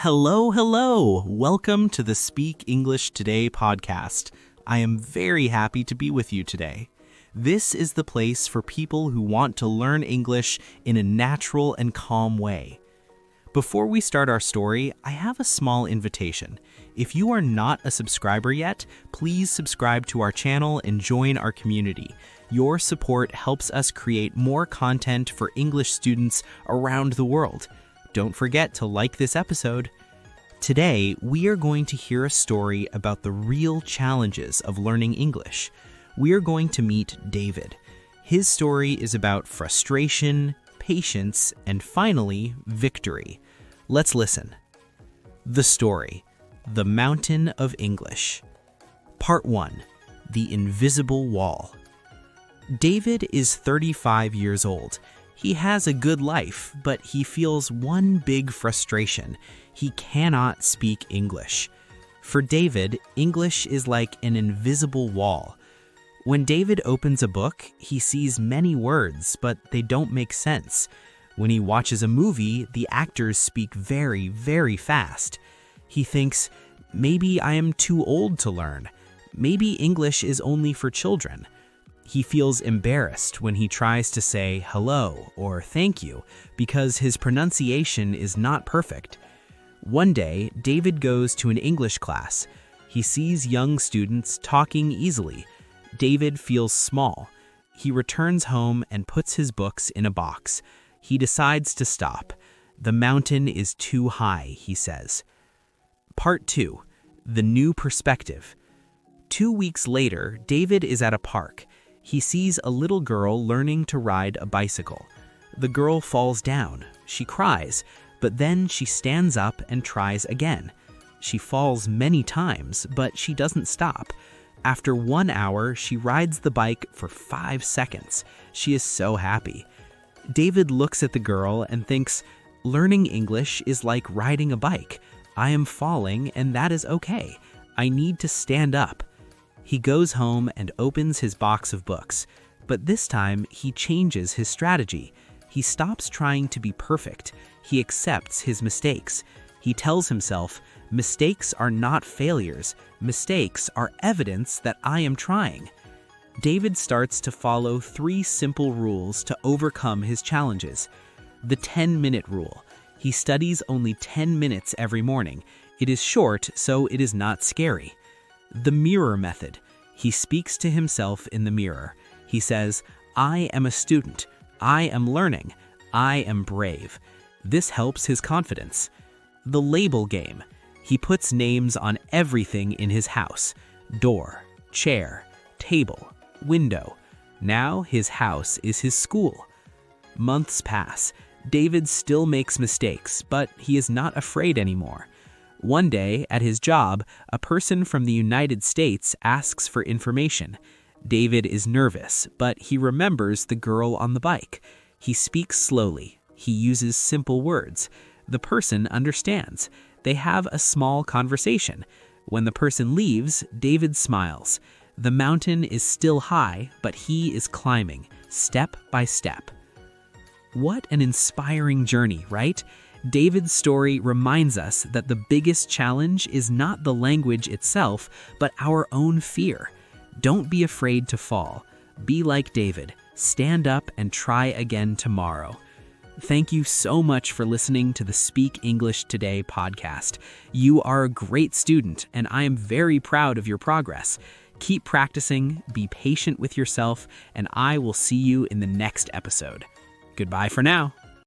Hello, hello! Welcome to the Speak English Today podcast. I am very happy to be with you today. This is the place for people who want to learn English in a natural and calm way. Before we start our story, I have a small invitation. If you are not a subscriber yet, please subscribe to our channel and join our community. Your support helps us create more content for English students around the world. Don't forget to like this episode. Today, we are going to hear a story about the real challenges of learning English. We are going to meet David. His story is about frustration, patience, and finally, victory. Let's listen. The story, The Mountain of English. Part 1, The Invisible Wall. David is 35 years old. He has a good life, but he feels one big frustration. He cannot speak English. For David, English is like an invisible wall. When David opens a book, he sees many words, but they don't make sense. When he watches a movie, the actors speak very, very fast. He thinks, maybe I am too old to learn. Maybe English is only for children. He feels embarrassed when he tries to say hello or thank you because his pronunciation is not perfect. One day, David goes to an English class. He sees young students talking easily. David feels small. He returns home and puts his books in a box. He decides to stop. The mountain is too high, he says. Part 2, The New Perspective. 2 weeks later, David is at a park. He sees a little girl learning to ride a bicycle. The girl falls down. She cries, but then she stands up and tries again. She falls many times, but she doesn't stop. After 1 hour, she rides the bike for 5 seconds. She is so happy. David looks at the girl and thinks, learning English is like riding a bike. I am falling, and that is okay. I need to stand up. He goes home and opens his box of books, but this time he changes his strategy. He stops trying to be perfect. He accepts his mistakes. He tells himself, mistakes are not failures. Mistakes are evidence that I am trying. David starts to follow 3 simple rules to overcome his challenges. The 10-minute rule. He studies only 10 minutes every morning. It is short, so it is not scary. The mirror method. He speaks to himself in the mirror. He says, I am a student. I am learning. I am brave. This helps his confidence. The label game. He puts names on everything in his house. Door, chair, table, window. Now his house is his school. Months pass. David still makes mistakes, but he is not afraid anymore. One day, at his job, a person from the United States asks for information. David is nervous, but he remembers the girl on the bike. He speaks slowly. He uses simple words. The person understands. They have a small conversation. When the person leaves, David smiles. The mountain is still high, but he is climbing, step by step. What an inspiring journey, right? David's story reminds us that the biggest challenge is not the language itself, but our own fear. Don't be afraid to fall. Be like David. Stand up and try again tomorrow. Thank you so much for listening to the Speak English Today podcast. You are a great student, and I am very proud of your progress. Keep practicing, be patient with yourself, and I will see you in the next episode. Goodbye for now.